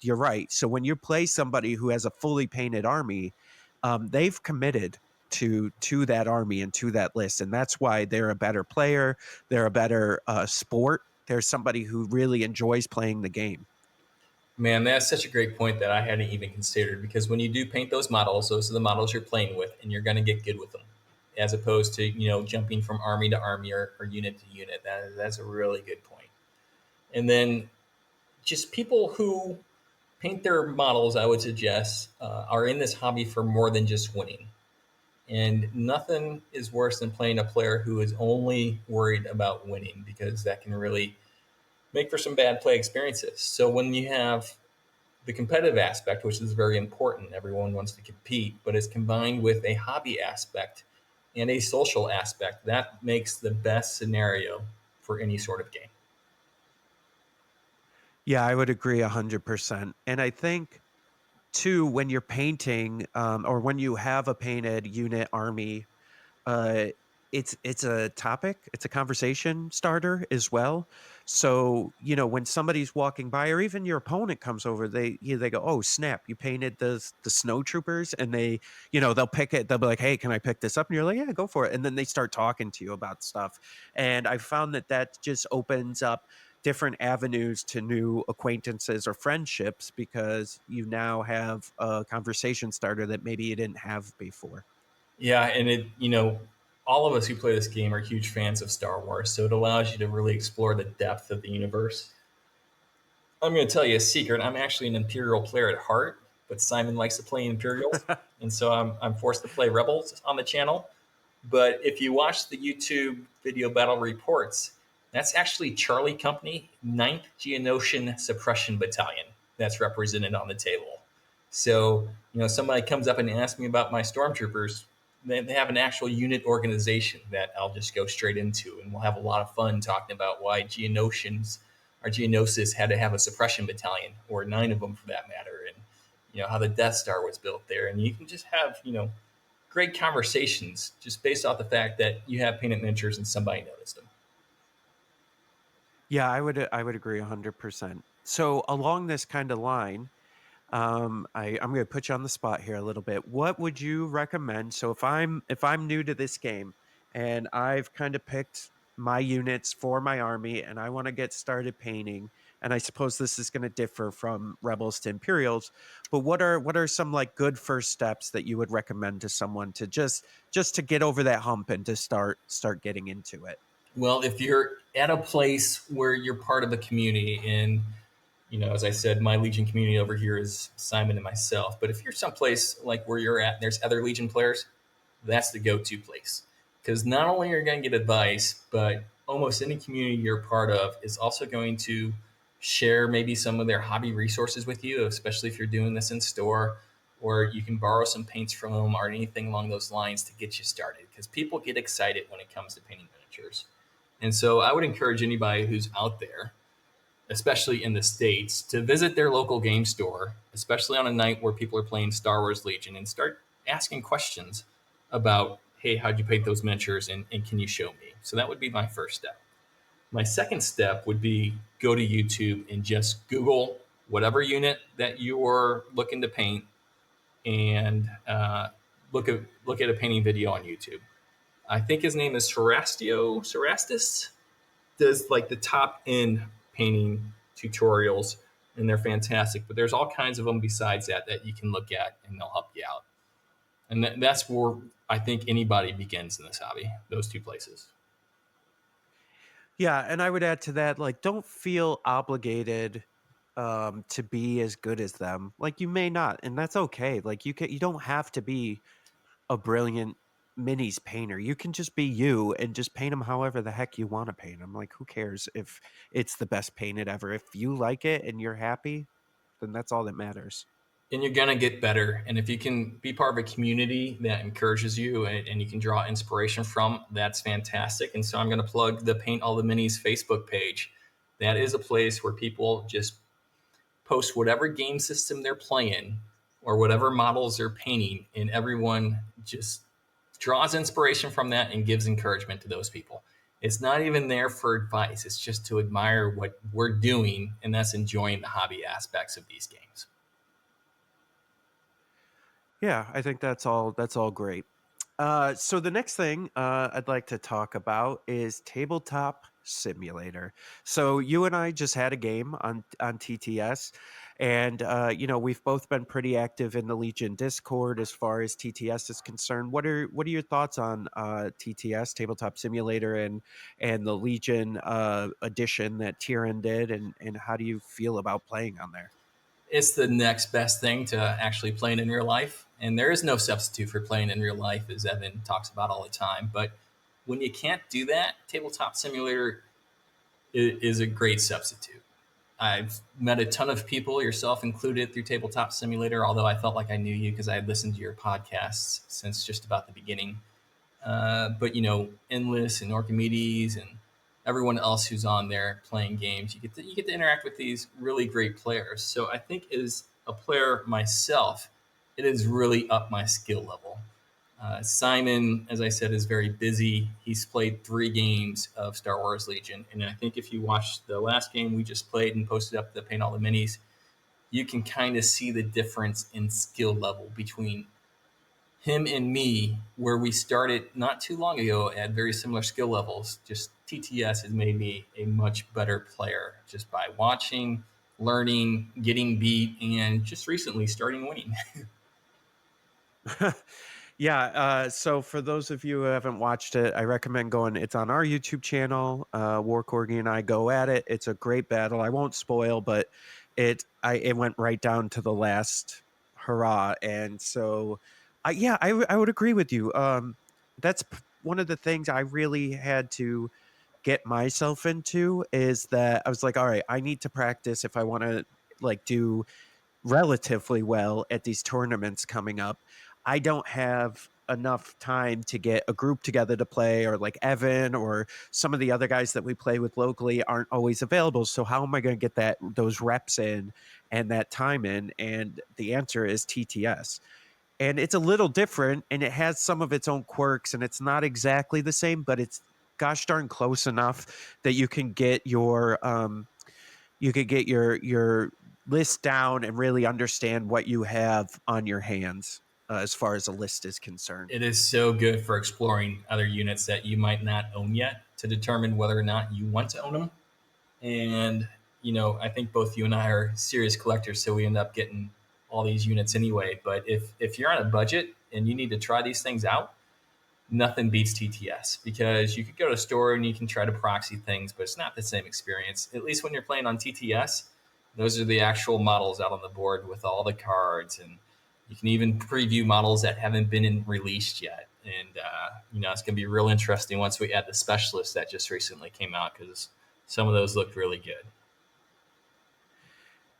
you're right. So when you play somebody who has a fully painted army, they've committed to that army and to that list. And that's why they're a better player. They're a better sport. They're somebody who really enjoys playing the game. Man, that's such a great point that I hadn't even considered because when you do paint those models, those are the models you're playing with, and you're going to get good with them, as opposed to jumping from army to army or unit to unit. That's a really good point. And then just people who paint their models, I would suggest, are in this hobby for more than just winning. And nothing is worse than playing a player who is only worried about winning because that can really make for some bad play experiences. So when you have the competitive aspect, which is very important, everyone wants to compete, but it's combined with a hobby aspect and a social aspect, that makes the best scenario for any sort of game. Yeah, I would agree 100%. And I think too, when you're painting, or when you have a painted unit army, uh, it's a topic, it's a conversation starter as well. So when somebody's walking by, or even your opponent comes over, they go, "Oh snap! You painted the snow troopers," and they'll pick it. They'll be like, "Hey, can I pick this up?" And you're like, "Yeah, go for it." And then they start talking to you about stuff, and I found that just opens up different avenues to new acquaintances or friendships because you now have a conversation starter that maybe you didn't have before. Yeah, and all of us who play this game are huge fans of Star Wars, so it allows you to really explore the depth of the universe. I'm going to tell you a secret. I'm actually an Imperial player at heart, but Simon likes to play Imperials, and so I'm forced to play Rebels on the channel. But if you watch the YouTube video battle reports, that's actually Charlie Company, 9th Geonosian Suppression Battalion that's represented on the table. So, somebody comes up and asks me about my stormtroopers, they have an actual unit organization that I'll just go straight into, and we'll have a lot of fun talking about why Geonosians or Geonosis had to have a suppression battalion, or 9 of them for that matter, and how the Death Star was built there. And you can just have, great conversations just based off the fact that you have painted miniatures and somebody noticed them. Yeah, I would agree 100%. So along this kind of line, I'm going to put you on the spot here a little bit. What would you recommend? So if I'm new to this game and I've kind of picked my units for my army and I want to get started painting, and I suppose this is going to differ from Rebels to Imperials, but what are some like good first steps that you would recommend to someone to just to get over that hump and to start getting into it? Well, if you're at a place where you're part of a community, and as I said, my Legion community over here is Simon and myself. But if you're someplace like where you're at, there's other Legion players, that's the go-to place. Because not only are you going to get advice, but almost any community you're part of is also going to share maybe some of their hobby resources with you, especially if you're doing this in store, or you can borrow some paints from them or anything along those lines to get you started. Because people get excited when it comes to painting miniatures. And so I would encourage anybody who's out there, especially in the States, to visit their local game store, especially on a night where people are playing Star Wars Legion, and start asking questions about, hey, how'd you paint those miniatures, and can you show me? So that would be my first step. My second step would be go to YouTube and just Google whatever unit that you're looking to paint, and look at a painting video on YouTube. I think his name is Serastis, does like the top end painting tutorials, and they're fantastic. But there's all kinds of them besides that you can look at, and they'll help you out. And that's where I think anybody begins in this hobby, those two places. Yeah, and I would add to that, like, don't feel obligated to be as good as them. Like, you may not, and that's okay. Like, you don't have to be a brilliant minis painter. You can just be you and just paint them however the heck you want to paint them. Like, who cares if it's the best painted ever? If you like it and you're happy, then that's all that matters. And you're going to get better. And if you can be part of a community that encourages you, and you can draw inspiration from, that's fantastic. And so I'm going to plug the Paint All the Minis Facebook page. That is a place where people just post whatever game system they're playing or whatever models they're painting, and everyone just draws inspiration from that and gives encouragement to those people. It's not even there for advice. It's just to admire what we're doing, and that's enjoying the hobby aspects of these games. Yeah, I think that's all great. So the next thing I'd like to talk about is Tabletop Simulator. So you and I just had a game on TTS, and we've both been pretty active in the Legion Discord as far as TTS is concerned. What are your thoughts on TTS, Tabletop Simulator, and the Legion edition that Tyrion did, and how do you feel about playing on there? It's the next best thing to actually playing in real life. And there is no substitute for playing in real life, as Evan talks about all the time. But when you can't do that, Tabletop Simulator is a great substitute. I've met a ton of people, yourself included, through Tabletop Simulator, although I felt like I knew you because I had listened to your podcasts since just about the beginning. But Endless and Archimedes and everyone else who's on there playing games, you get to interact with these really great players. So I think as a player myself, it has really upped my skill level. Simon, as I said, is very busy. He's played 3 games of Star Wars Legion, and I think if you watched the last game we just played and posted up the Paint All the Minis, you can kind of see the difference in skill level between him and me, where we started not too long ago at very similar skill levels. Just TTS has made me a much better player just by watching, learning, getting beat, and just recently starting winning. Yeah, so for those of you who haven't watched it, I recommend going. It's on our YouTube channel. War Corgi and I go at it. It's a great battle. I won't spoil, but it went right down to the last hurrah, and so I would agree with you. That's one of the things I really had to get myself into is that I was like, all right, I need to practice if I want to like do relatively well at these tournaments coming up. I don't have enough time to get a group together to play, or like Evan or some of the other guys that we play with locally aren't always available. So how am I going to get those reps in and that time in? And the answer is TTS. And it's a little different and it has some of its own quirks and it's not exactly the same, but it's gosh darn close enough that you could get your list down and really understand what you have on your hands as far as a list is concerned. It is so good for exploring other units that you might not own yet to determine whether or not you want to own them. And, I think both you and I are serious collectors, so we end up getting all these units anyway. But if you're on a budget and you need to try these things out, nothing beats TTS, because you could go to a store and you can try to proxy things, but it's not the same experience. At least when you're playing on TTS, those are the actual models out on the board with all the cards, and you can even preview models that haven't been released yet. And it's going to be real interesting once we add the specialists that just recently came out, because some of those looked really good.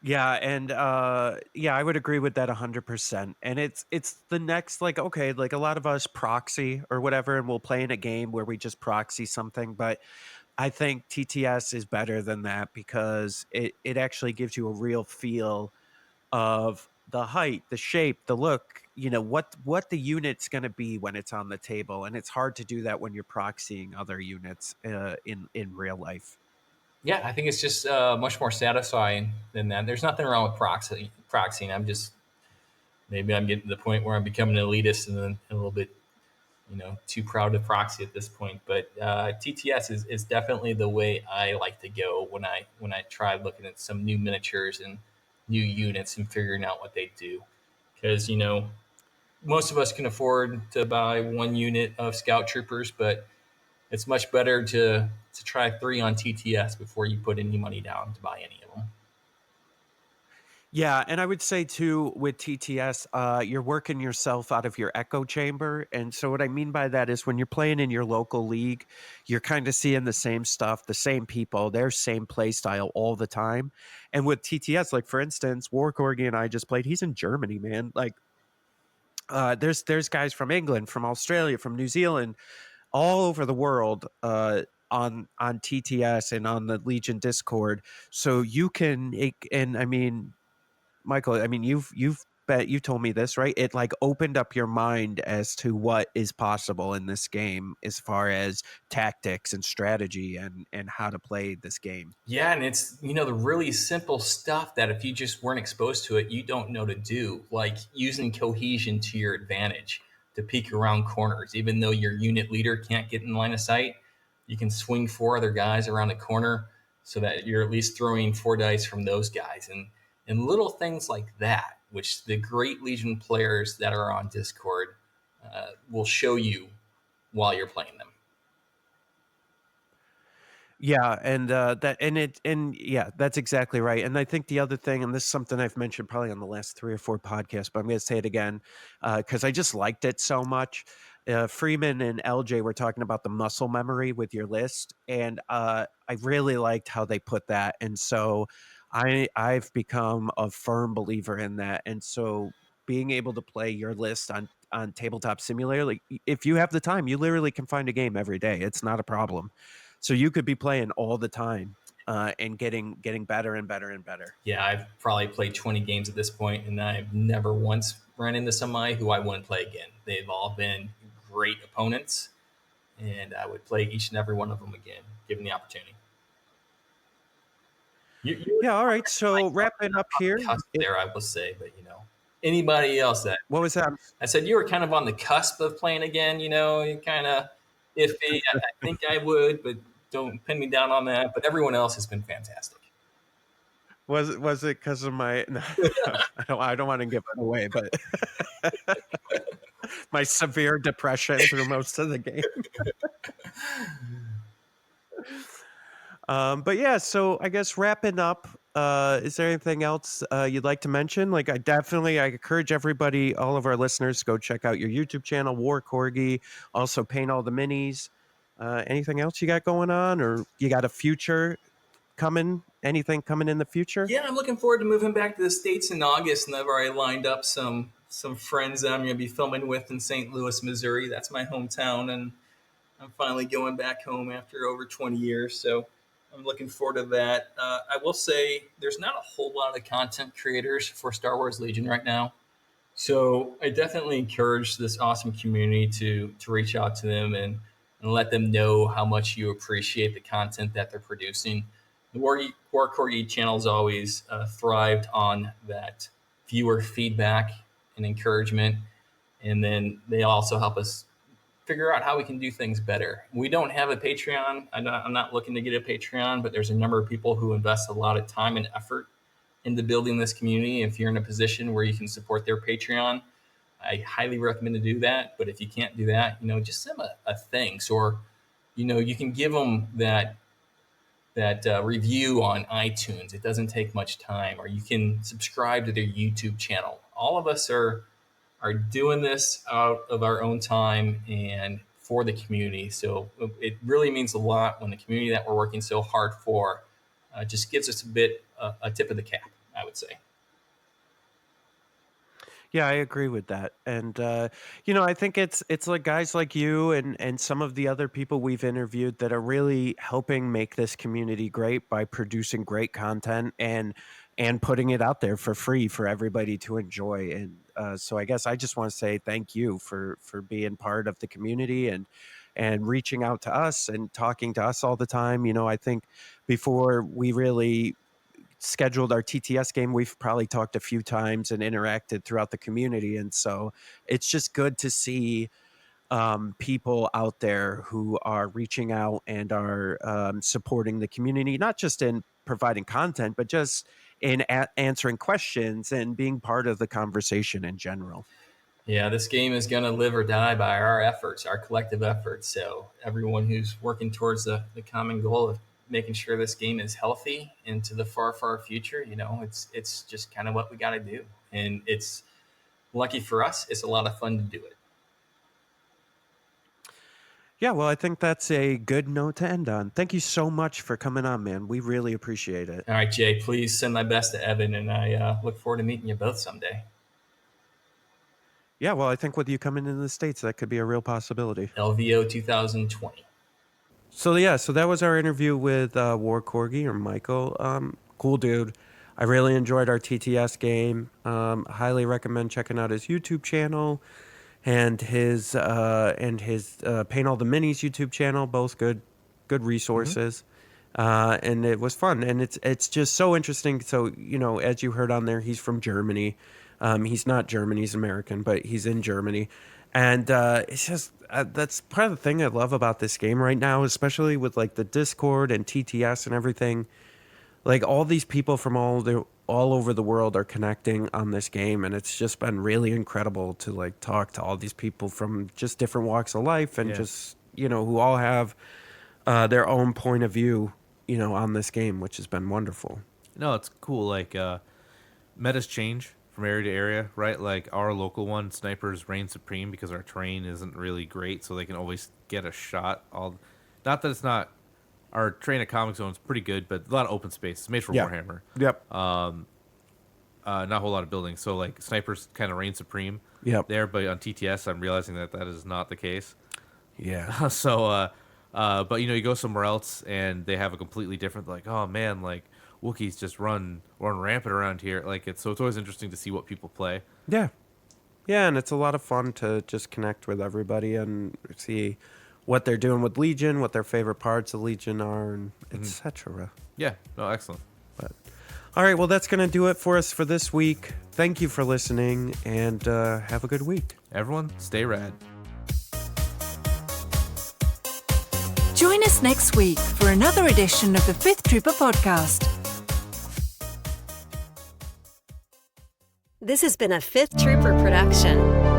Yeah, and I would agree with that 100%. And it's the next, like, okay, like a lot of us proxy or whatever, and we'll play in a game where we just proxy something, but I think TTS is better than that because it actually gives you a real feel of the height, the shape, the look, what the unit's going to be when it's on the table, and it's hard to do that when you're proxying other units in real life. Yeah, I think it's just much more satisfying than that. There's nothing wrong with proxying. Maybe I'm getting to the point where I'm becoming an elitist and then a little bit, too proud to proxy at this point. But TTS is definitely the way I like to go when I try looking at some new miniatures and new units and figuring out what they do. Because most of us can afford to buy one unit of Scout Troopers, but it's much better to try 3 on TTS before you put any money down to buy any of them. Yeah, and I would say too with TTS, you're working yourself out of your echo chamber. And so what I mean by that is when you're playing in your local league, you're kind of seeing the same stuff, the same people, their same play style all the time. And with TTS, like for instance, War Corgi and I just played. He's in Germany, man. Like there's guys from England, from Australia, from New Zealand, all over the world on TTS and on the Legion Discord. So you can and I mean Michael, I mean, you told me this, right? It like opened up your mind as to what is possible in this game as far as tactics and strategy and how to play this game. Yeah, and it's the really simple stuff that if you just weren't exposed to it, you don't know to do, like using cohesion to your advantage to peek around corners. Even though your unit leader can't get in line of sight, you can swing 4 other guys around a corner so that you're at least throwing 4 dice from those guys, and little things like that, which the great Legion players that are on Discord will show you while you're playing them. Yeah, and that's exactly right. And I think the other thing, and this is something I've mentioned probably on the last 3 or 4 podcasts, but I'm going to say it again because I just liked it so much. Freeman and LJ were talking about the muscle memory with your list, and I really liked how they put that. And so I've become a firm believer in that. And so being able to play your list on Tabletop Simulator, like if you have the time, you literally can find a game every day. It's not a problem. So you could be playing all the time and getting better and better and better. Yeah, I've probably played 20 games at this point, and I've never once run into somebody who I wouldn't play again. They've all been great opponents, and I would play each and every one of them again, given the opportunity. Yeah, all right. So wrapping up here. There, I will say, but anybody else that. What was that? I said you were kind of on the cusp of playing again, you kind of iffy. I think I would, but don't pin me down on that. But everyone else has been fantastic. Was it because of my? No, I don't want to give it away, but my severe depression through most of the game. But yeah, so I guess wrapping up, is there anything else you'd like to mention? Like, I encourage everybody, all of our listeners, to go check out your YouTube channel, War Corgi. Also, paint all the minis. Anything else you got going on, or you got a future coming? Anything coming in the future? Yeah, I'm looking forward to moving back to the States in August, and I've already lined up some friends that I'm going to be filming with in St. Louis, Missouri. That's my hometown, and I'm finally going back home after over 20 years. So I'm looking forward to that. I will say there's not a whole lot of content creators for Star Wars Legion right now. So I definitely encourage this awesome community to reach out to them and let them know how much you appreciate the content that they're producing. The War Corgi channel has always thrived on that viewer feedback and encouragement. And then they also help us figure out how we can do things better. We don't have a Patreon. I'm not looking to get a Patreon, but there's a number of people who invest a lot of time and effort into building this community. If you're in a position where you can support their Patreon, I highly recommend to do that. But if you can't do that, just send them a thanks, or, you can give them that review on iTunes. It doesn't take much time, or you can subscribe to their YouTube channel. All of us are doing this out of our own time and for the community. So it really means a lot when the community that we're working so hard for just gives us a tip of the cap, I would say. Yeah, I agree with that. And I think it's like guys like you and some of the other people we've interviewed that are really helping make this community great by producing great content and putting it out there for free for everybody to enjoy. And so I guess I just want to say thank you for being part of the community and reaching out to us and talking to us all the time. I think before we really scheduled our TTS game, we've probably talked a few times and interacted throughout the community. And so it's just good to see people out there who are reaching out and are supporting the community, not just in providing content, but just in answering questions and being part of the conversation in general. Yeah, this game is going to live or die by our efforts, our collective efforts. So everyone who's working towards the common goal of making sure this game is healthy into the far, far future, it's just kind of what we got to do. And it's lucky for us. It's a lot of fun to do it. Yeah, well, I think that's a good note to end on. Thank you so much for coming on, man. We really appreciate it. All right, Jay, please send my best to Evan, and I look forward to meeting you both someday. Yeah, well, I think with you coming into the States, that could be a real possibility. LVO 2020. So that was our interview with War Corgi, or Michael. Cool dude. I really enjoyed our TTS game. Highly recommend checking out his YouTube channel and his Paint All the Minis YouTube channel. Both good resources. And it was fun, and it's just so interesting. So as you heard on there, he's from Germany. He's not German, he's American, but he's in Germany. And it's just that's part of the thing I love about this game right now, especially with like the Discord and TTS and everything. Like all these people from all over the world are connecting on this game, and it's just been really incredible to like talk to all these people from just different walks of life and just who all have their own point of view on this game, which has been wonderful. No, it's cool. Like metas change from area to area, right? Like our local one, snipers reign supreme because our terrain isn't really great, so they can always get a shot. Not that it's not. Our terrain at Comic Zone is pretty good, but a lot of open space. It's made for Warhammer. Yep. Not a whole lot of buildings, so like snipers kind of reign supreme. Yep. There, but on TTS, I'm realizing that is not the case. Yeah. So, but you go somewhere else and they have a completely different. Like, oh man, like Wookiees just run rampant around here. Like it's always interesting to see what people play. Yeah, and it's a lot of fun to just connect with everybody and see what they're doing with Legion, what their favorite parts of Legion are, and etc. Yeah, no, excellent. But all right, well, that's gonna do it for us for this week. Thank you for listening, and have a good week. Everyone, stay rad. Join us next week for another edition of the Fifth Trooper Podcast. This has been a Fifth Trooper production.